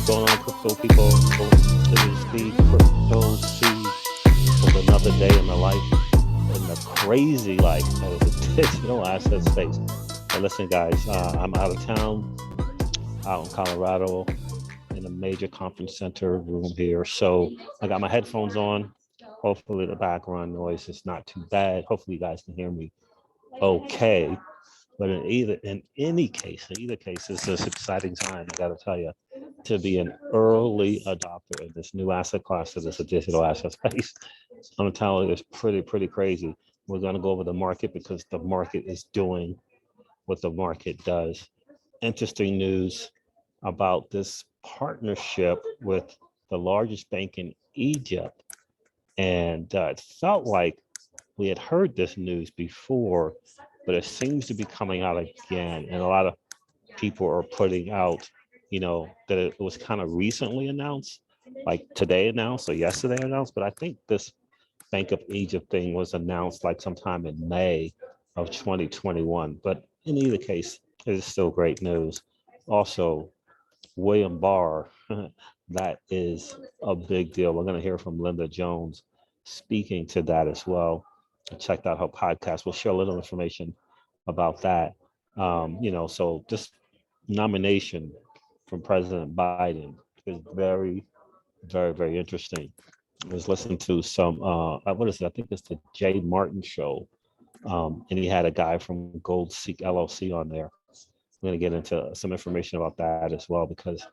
What's going on, crypto people? This is the Crypto C with another day in the life, in the crazy life of the digital asset space. And listen, guys, I'm out of town, out in Colorado, in a major conference center room here. So I got my headphones on. Hopefully the background noise is not too bad. Hopefully you guys can hear me okay. But in either case, it's this exciting time, I gotta tell you, to be an early adopter of this new asset class that is a digital asset space. I'm telling you, it's pretty crazy. We're gonna go over the market because the market is doing what the market does. Interesting news about this partnership with the largest bank in Egypt. And it felt like we had heard this news before, but it seems to be coming out again. And a lot of people are putting out, that it was kind of recently announced, like today announced or yesterday announced. But I think this Bank of Egypt thing was announced like sometime in May of 2021. But in either case, it is still great news. Also, William Barr, that is a big deal. We're going to hear from Linda Jones speaking to that as well. I checked out her podcast. We'll share a little information about that. So this nomination from President Biden is very interesting. I was listening to some, what is it? I think it's the Jay Martin show. And he had a guy from Gold Seek LLC on there. I'm going to get into some information about that as well, because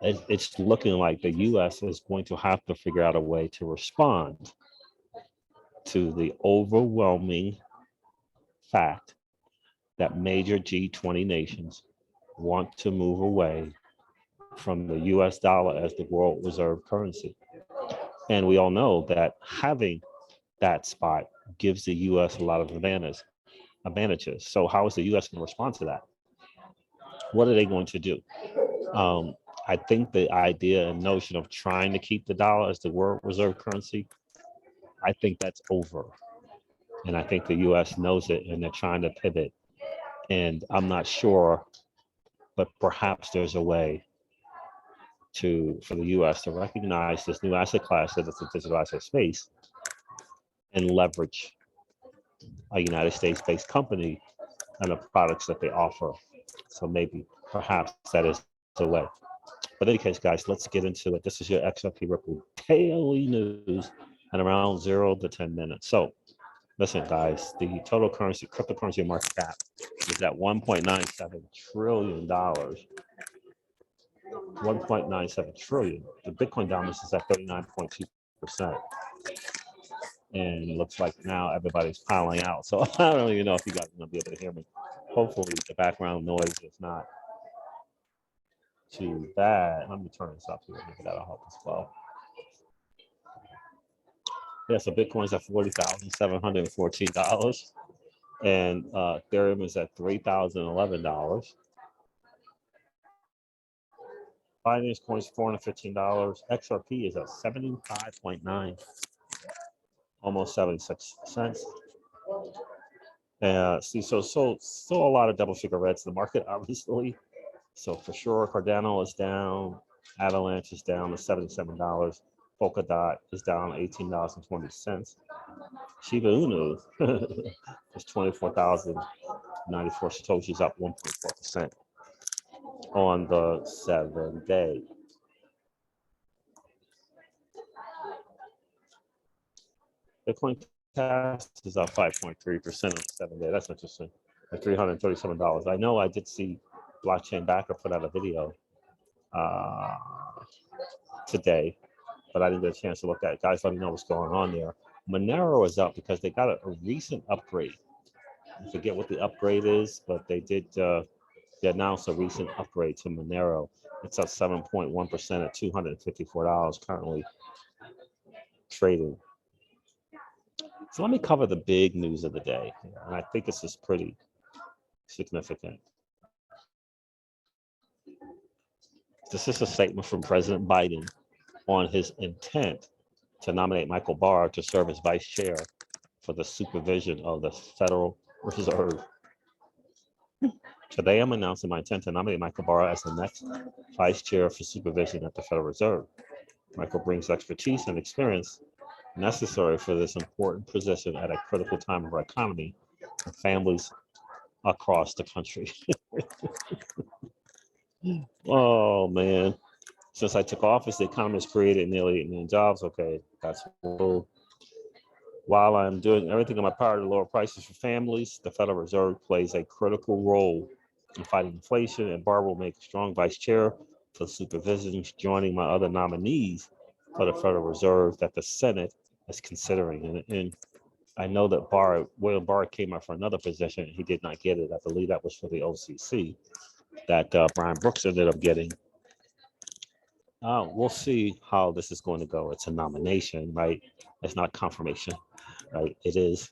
it's looking like the U.S. is going to have to figure out a way to respond to the overwhelming fact that major G20 nations want to move away from the US dollar as the world reserve currency. And we all know that having that spot gives the US a lot of advantages. So how is the US going to respond to that? What are they going to do? I think the idea and notion of trying to keep the dollar as the world reserve currency, I think that's over. And I think the US knows it and they're trying to pivot. And I'm not sure, but perhaps there's a way for the US to recognize this new asset class that it's a digital asset space and leverage a United States-based company and the products that they offer. So maybe, perhaps that is the way. But in any case, guys, let's get into it. This is your XRP Ripple daily news and around 0 to 10 minutes. So listen, guys, the total cryptocurrency market cap is at $1.97 trillion. 1.97 trillion. The Bitcoin dominance is at 39.2%. And it looks like now everybody's piling out. So I don't even know if you guys are going to be able to hear me. Hopefully the background noise is not too bad. Let me turn this up here. Maybe that'll help as well. Yeah, so Bitcoin's at $40,714. And Ethereum is at $3,011. Binance Coin's $415. XRP is at 75.9, almost 76 cents. See, so still a lot of double figure reds in the market, obviously. So for sure, Cardano is down, Avalanche is down to $77. Polkadot is down $18.20. Shiba Inu is 24,094 Satoshis, up 1.4% on the 7-day. Bitcoin Cash is up 5.3% on the 7-day. That's interesting. At $337. I know I did see Blockchain Backer put out a video today, but I didn't get a chance to look at it. Guys, let me know what's going on there. Monero is up because they got a recent upgrade. I forget what the upgrade is, but they did they announced a recent upgrade to Monero. It's up 7.1% at $254 currently trading. So let me cover the big news of the day, and I think this is pretty significant. This is a statement from President Biden on his intent to nominate Michael Barr to serve as vice chair for the supervision of the Federal Reserve. Today, I'm announcing my intent to nominate Michael Barr as the next Vice Chair for Supervision at the Federal Reserve. Michael brings expertise and experience necessary for this important position at a critical time of our economy and families across the country. Oh, man. Since I took office, the economy has created nearly 8 million jobs. Okay, that's cool. While I'm doing everything in my power to lower prices for families, the Federal Reserve plays a critical role in fighting inflation, and Barr will make a strong vice chair for supervision, joining my other nominees for the Federal Reserve that the Senate is considering. And I know that William Barr came up for another position. He did not get it. I believe that was for the OCC that Brian Brooks ended up getting. We'll see how this is going to go. It's a nomination, right? It's not confirmation, right? It is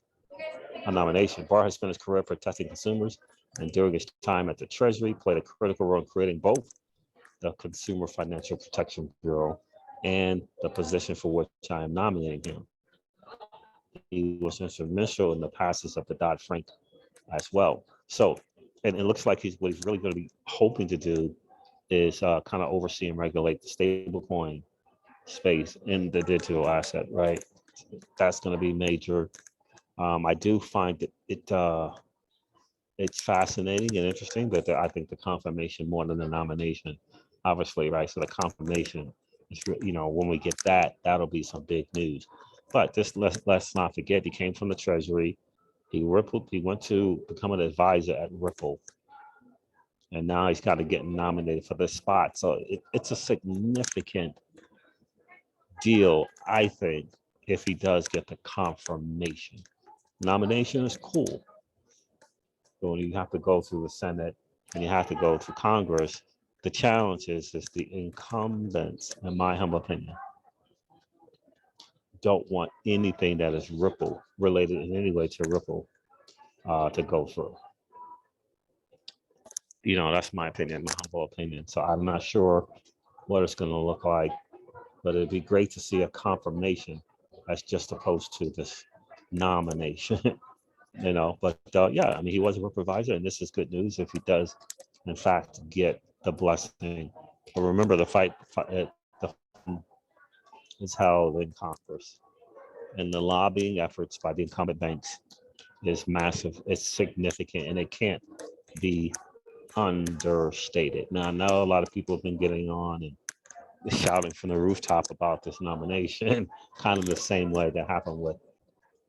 a nomination. Barr has spent his career protecting consumers, and during his time at the Treasury, played a critical role in creating both the Consumer Financial Protection Bureau and the position for which I am nominating him. He was instrumental in the passage of the Dodd-Frank as well. So, and it looks like what he's really going to be hoping to do is kind of oversee and regulate the stablecoin space in the digital asset, right? That's going to be major. I do find that it's fascinating and interesting, but I think the confirmation more than the nomination, obviously, right? So the confirmation is, when we get that, that'll be some big news. But just let's not forget, he came from the Treasury. He went to become an advisor at Ripple, and now he's got to get nominated for this spot. So it's a significant deal, I think, if he does get the confirmation. Nomination is cool. But when you have to go through the Senate and you have to go to Congress, the challenge is the incumbents, in my humble opinion, don't want anything that is Ripple related in any way to Ripple to go through. That's my opinion, my humble opinion. So I'm not sure what it's going to look like, but it'd be great to see a confirmation as just opposed to this nomination. But yeah, I mean, he was a supervisor, and this is good news if he does, in fact, get the blessing. But remember, the fight is held in Congress, and the lobbying efforts by the incumbent banks is massive. It's significant, and it can't be understated. Now, I know a lot of people have been getting on and shouting from the rooftop about this nomination, kind of the same way that happened with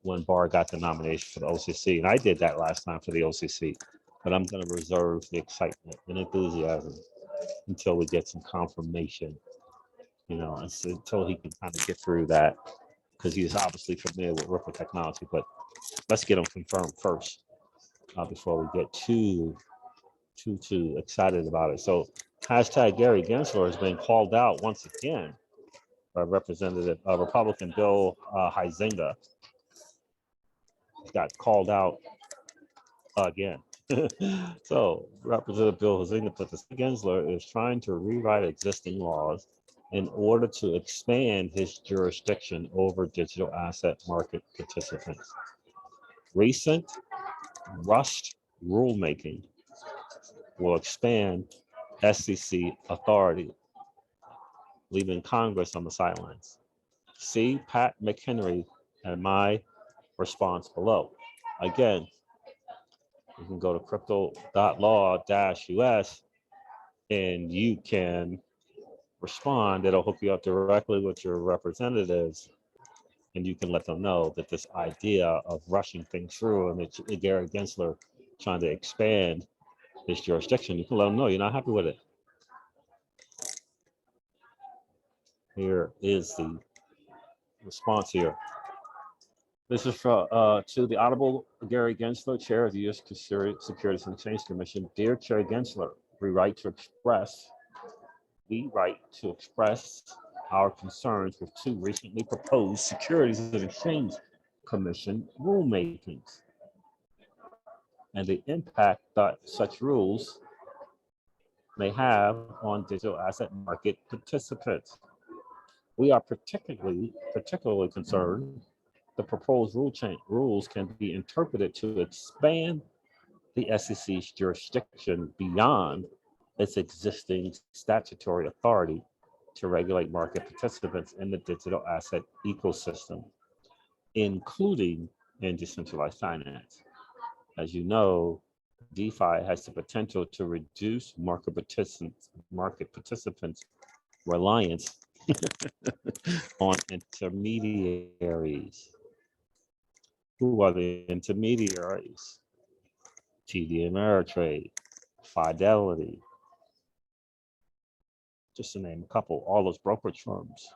when Barr got the nomination for the OCC. And I did that last time for the OCC, but I'm going to reserve the excitement and enthusiasm until we get some confirmation, until he can kind of get through that, because he's obviously familiar with Ripple technology. But let's get him confirmed first before we get too excited about it. So hashtag Gary Gensler has been called out once again by Republican Bill Huizenga. Got called out again. So Representative Bill Huizenga put this: Gensler is trying to rewrite existing laws in order to expand his jurisdiction over digital asset market participants. Recent rushed rulemaking will expand SEC authority, leaving Congress on the sidelines. See Pat McHenry and my response below. Again, you can go to crypto.law-us and you can respond. It'll hook you up directly with your representatives, and you can let them know that this idea of rushing things through and that Gary Gensler trying to expand his jurisdiction, you can let them know you're not happy with it. Here is the response here. This is to the Honorable Gary Gensler, Chair of the U.S. Securities and Exchange Commission. Dear Chair Gensler, we write to express our concerns with two recently proposed Securities and Exchange Commission rulemakings and the impact that such rules may have on digital asset market participants. We are particularly concerned the proposed rules can be interpreted to expand the SEC's jurisdiction beyond its existing statutory authority to regulate market participants in the digital asset ecosystem, including in decentralized finance. As you know, DeFi has the potential to reduce market participants' reliance on intermediaries. Who are the intermediaries? TD Ameritrade, Fidelity, just to name a couple, all those brokerage firms.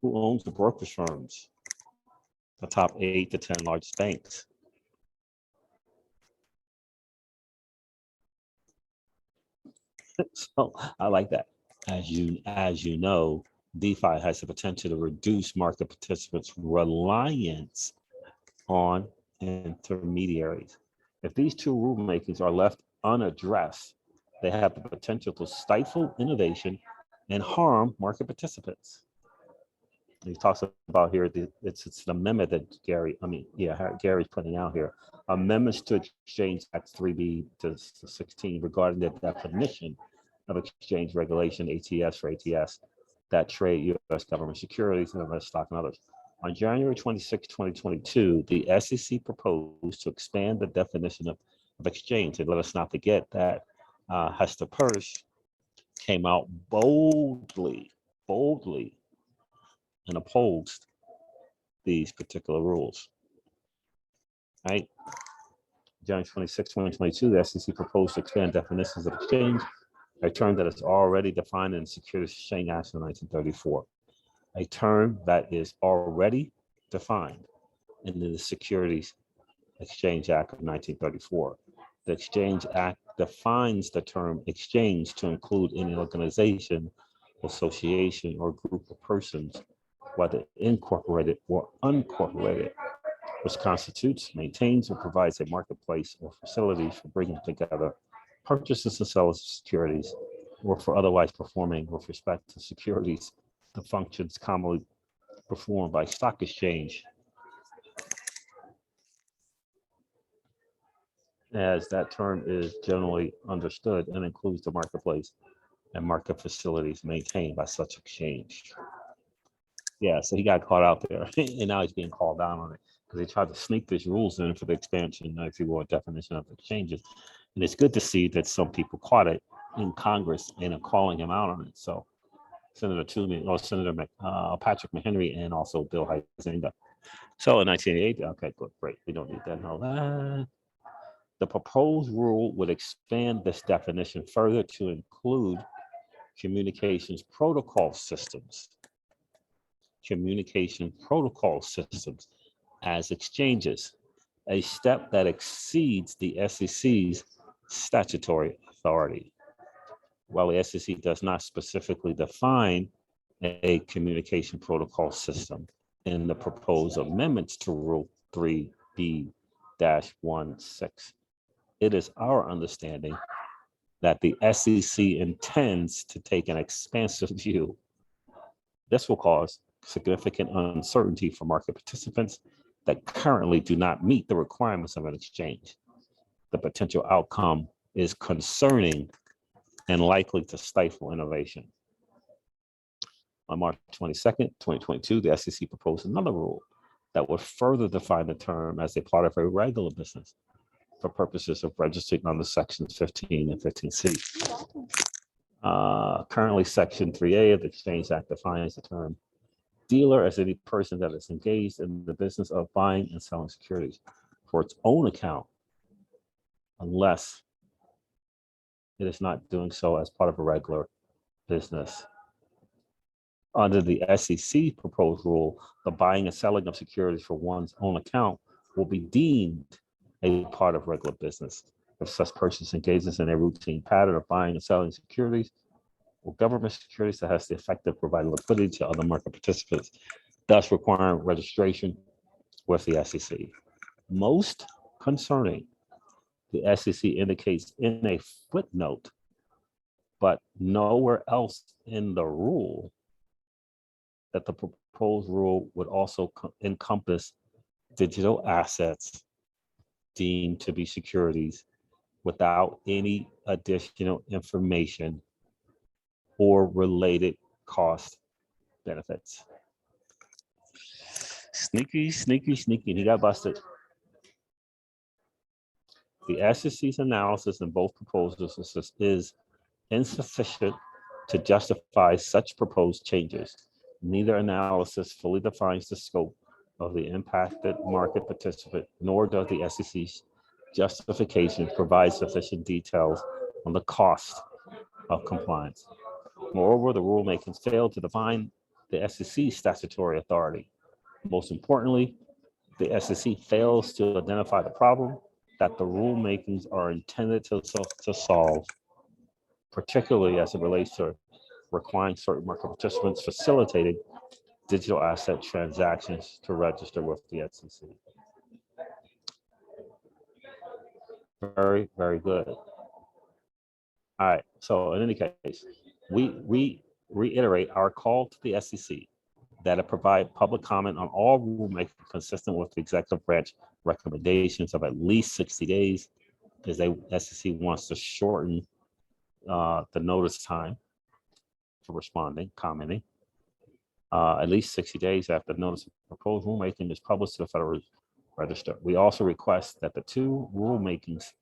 Who owns the brokerage firms? The top 8 to 10 largest banks. So I like that. As you know, DeFi has the potential to reduce market participants' reliance on intermediaries. If these two rulemakings are left unaddressed, they have the potential to stifle innovation and harm market participants. He talks about here, it's an amendment that Gary's putting out here. Amendments to Exchange Act 3B to 16 regarding the definition of exchange regulation, ATS for ATS, that trade U.S. government securities and other stock and others. On January 26, 2022, the SEC proposed to expand the definition of exchange. And let us not forget that Hester Peirce came out boldly, and opposed these particular rules. Right? January 26, 2022, the SEC proposed to expand definitions of exchange, a term that is already defined in the Securities Exchange Act of 1934. A term that is already defined in the Securities Exchange Act of 1934. The Exchange Act defines the term exchange to include any organization, association, or group of persons, whether incorporated or uncorporated, which constitutes, maintains, or provides a marketplace or facilities for bringing together purchases and sales of securities, or for otherwise performing with respect to securities the functions commonly performed by stock exchange, as that term is generally understood and includes the marketplace and market facilities maintained by such exchange. Yeah, so he got caught out there, and now he's being called down on it because they tried to sneak these rules in for the expansion, if you will, definition of exchanges. And it's good to see that some people caught it in Congress and are calling him out on it. So Senator Patrick McHenry and also Bill Huizenga. So in 1988, okay, good, great. We don't need that and all that. The proposed rule would expand this definition further to include communications protocol systems. Communication protocol systems as exchanges, a step that exceeds the SEC's statutory authority. While the SEC does not specifically define a communication protocol system in the proposed amendments to Rule 3B-16, it is our understanding that the SEC intends to take an expansive view. This will cause significant uncertainty for market participants that currently do not meet the requirements of an exchange. The potential outcome is concerning and likely to stifle innovation. On March 22nd, 2022, the SEC proposed another rule that would further define the term as a part of a regular business for purposes of registering under sections 15 and 15C. Currently, Section 3A of the Exchange Act defines the term dealer as any person that is engaged in the business of buying and selling securities for its own account, unless it is not doing so as part of a regular business. Under the SEC proposed rule, the buying and selling of securities for one's own account will be deemed a part of regular business if such person engages in a routine pattern of buying and selling securities or government securities that has the effect of providing liquidity to other market participants, thus requiring registration with the SEC. Most concerning, the SEC indicates in a footnote, but nowhere else in the rule, that the proposed rule would also encompass digital assets deemed to be securities without any additional information or related cost benefits. Sneaky, sneaky, sneaky. He got busted. The SEC's analysis in both proposals is insufficient to justify such proposed changes. Neither analysis fully defines the scope of the impacted market participant, nor does the SEC's justification provide sufficient details on the cost of compliance. Moreover, the rulemakings failed to define the SEC's statutory authority. Most importantly, the SEC fails to identify the problem that the rulemakings are intended to solve, particularly as it relates to requiring certain market participants facilitating digital asset transactions to register with the SEC. Very, very good. All right, so in any case, we reiterate our call to the SEC that it provide public comment on all rulemaking consistent with the executive branch recommendations of at least 60 days, because the SEC wants to shorten the notice time for responding, commenting, at least 60 days after the notice of proposed rulemaking is published to the Federal Register. We also request that the two rulemakings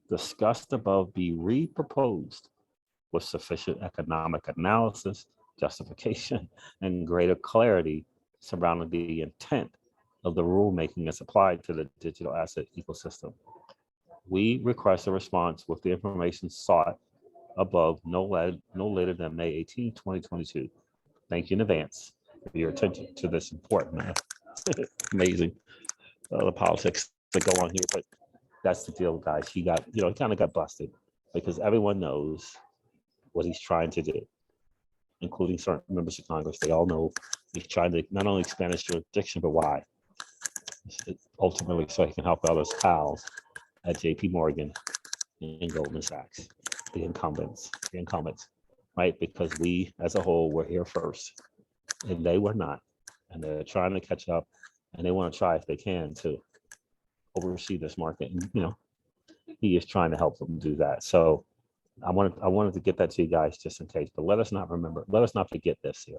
discussed above be re-proposed with sufficient economic analysis, justification, and greater clarity surrounding the intent of the rulemaking as applied to the digital asset ecosystem. We request a response with the information sought above no later than May 18, 2022. Thank you in advance for your attention to this important matter. Amazing the politics that go on here, but that's the deal, guys. He got, he kind of got busted because everyone knows what he's trying to do, including certain members of Congress. They all know he's trying to not only expand his jurisdiction, but why? Ultimately, so he can help out his pals at JP Morgan and Goldman Sachs, the incumbents, right? Because we as a whole were here first and they were not. And they're trying to catch up, and they want to try if they can to oversee this market. And, he is trying to help them do that. So I wanted to get that to you guys just in case, but let us not forget this here.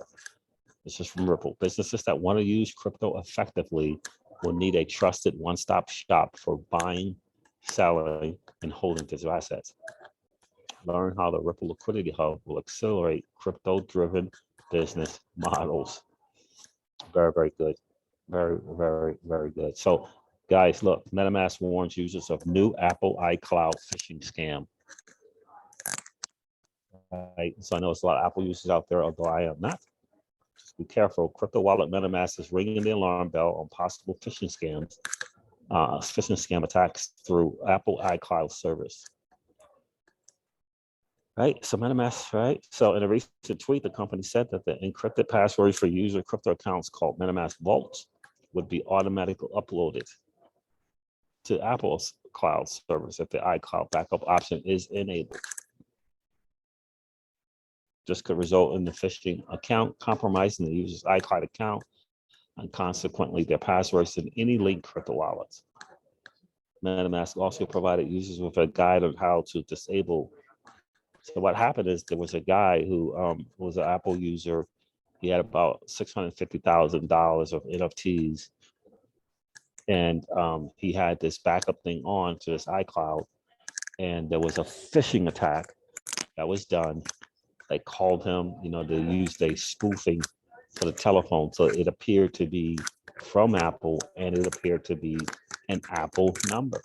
This is from Ripple. Businesses that want to use crypto effectively will need a trusted one-stop shop for buying, selling, and holding digital assets. Learn how the Ripple Liquidity Hub will accelerate crypto-driven business models. Very, very good. Very, very, very good. So, guys, look, MetaMask warns users of new Apple iCloud phishing scam. Right. So I know it's a lot of Apple users out there, although I am not. Just be careful. Crypto wallet MetaMask is ringing the alarm bell on possible phishing scams, phishing scam attacks through Apple iCloud service. Right. So MetaMask, right. So in a recent tweet, the company said that the encrypted passwords for user crypto accounts called MetaMask Vault would be automatically uploaded to Apple's cloud service if the iCloud backup option is enabled. This could result in the phishing account compromising the user's iCloud account and consequently their passwords in any linked crypto wallets. MetaMask also provided users with a guide on how to disable. So what happened is there was a guy who was an Apple user. He had about $650,000 of NFTs. And he had this backup thing on to his iCloud. And there was a phishing attack that was done. They called him, they used a spoofing for the telephone. So it appeared to be from Apple and it appeared to be an Apple number.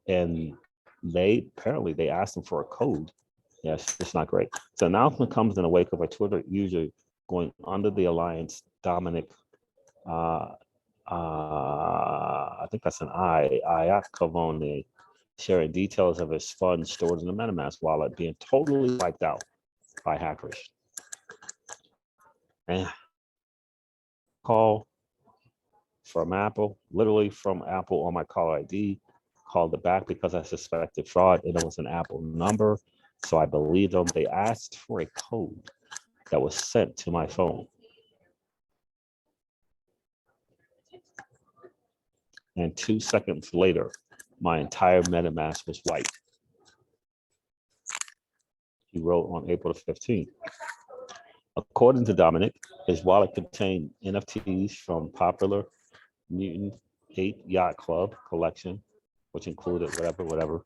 And they asked him for a code. Yes, it's not great. So the announcement comes in the wake of a Twitter user going under the alliance, Dominic, I think that's an Iacovone, sharing details of his funds stored in the MetaMask wallet being totally wiped out by hackers. And call from Apple, literally from Apple on my caller ID, called it back because I suspected fraud and it was an Apple number. So I believed them. They asked for a code that was sent to my phone. And 2 seconds later, my entire MetaMask was white. He wrote on April the 15th. According to Dominic, his wallet contained NFTs from popular Mutant 8 Yacht Club collection, which included whatever.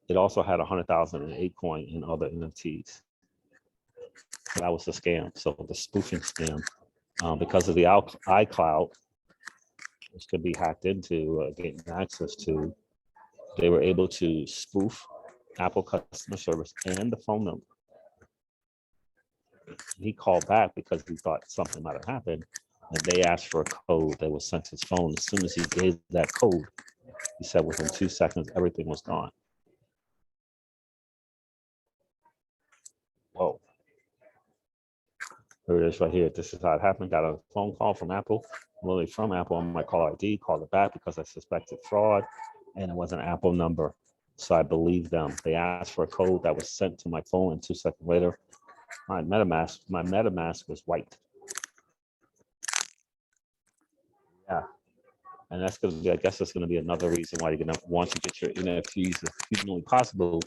It also had 100,000 in ApeCoin and other NFTs. That was the scam. So the spoofing scam, because of the iCloud, which could be hacked into, getting access to, they were able to spoof Apple customer service and the phone number. He called back because he thought something might have happened, and they asked for a code that was sent to his phone. As soon as he gave that code, he said within 2 seconds, everything was gone. Whoa. Here it is right here. This is how it happened. Got a phone call from Apple, literally from Apple on my caller ID, called it back because I suspected fraud, and it was an Apple number. So I believed them. They asked for a code that was sent to my phone, and 2 seconds later, my MetaMask was white. Yeah. And that's going to be, I guess that's going to be another reason why you're going to want to get your NFTs, if humanly possible,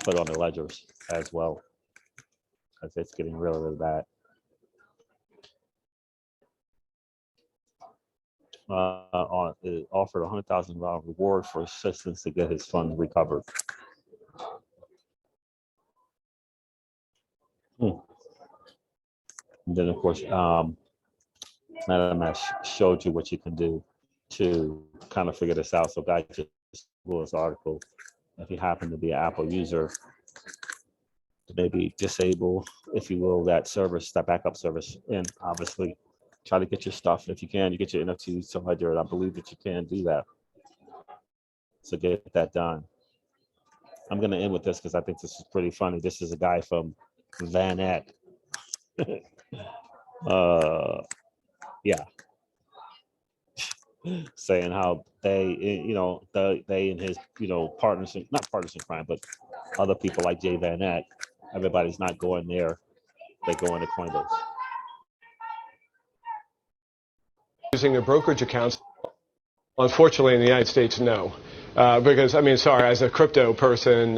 put on the ledgers as well, because it's getting really, really bad. It offered a $100,000 reward for assistance to get his funds recovered. And then, of course, MetaMask showed you what you can do to kind of figure this out. So, guys, just Google this article. If you happen to be an Apple user, maybe disable, if you will, that service, that backup service, and obviously try to get your stuff. If you can, you get your NFTs to Ledger. I believe that you can do that. So get that done. I'm going to end with this because I think this is pretty funny. This is a guy from Van Eck. Yeah. Saying how they, they and his, partners, not partners in crime, but other people like Jay Van Eck, everybody's not going there. They go into Coinbase. Using their brokerage accounts, unfortunately, in the United States, no. Because, as a crypto person,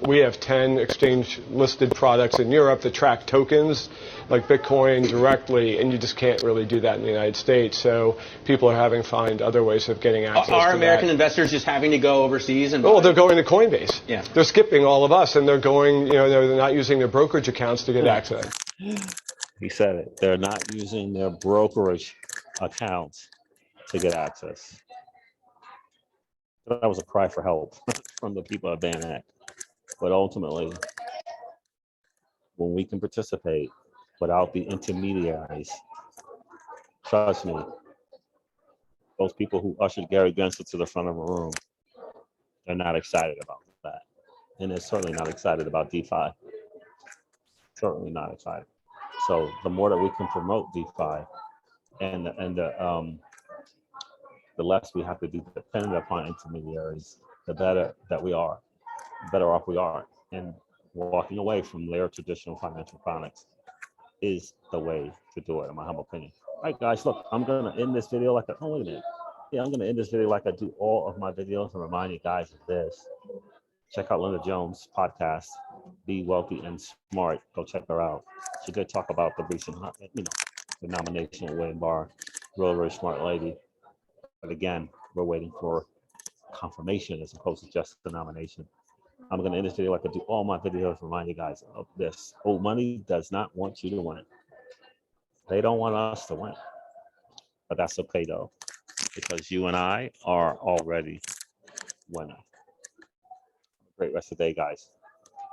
we have 10 exchange-listed products in Europe that track tokens like Bitcoin directly, and you just can't really do that in the United States. So people are having to find other ways of getting access to that. Are American investors just having to go overseas and buy? Oh, they're going to Coinbase. Yeah. They're skipping all of us, and they're going, they're not using their brokerage accounts to get access. He said it. They're not using their brokerage accounts to get access. That was a cry for help from the people at Van Eck. But ultimately, when we can participate without the intermediaries, trust me, those people who ushered Gary Gensler to the front of a room, they're not excited about that. And they're certainly not excited about DeFi. Certainly not excited. So the more that we can promote DeFi and the less we have to be dependent upon intermediaries, the better that we are, the better off we are. And walking away from their traditional financial products is the way to do it, in my humble opinion. All right, guys, look, I'm going to end this video like I'm going to end this video like I do all of my videos and remind you guys of this. Check out Linda Jones' podcast, Be Wealthy and Smart. Go check her out. She did talk about the recent, the nomination of William Barr. Really, really smart lady. But again, we're waiting for confirmation as opposed to just the nomination. I'm going to end this video like I do all my videos, remind you guys of this. Old money does not want you to win. They don't want us to win. But that's okay, though, because you and I are already winning. Great rest of the day, guys.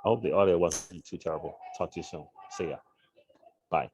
I hope the audio wasn't too terrible. Talk to you soon. See ya. Bye.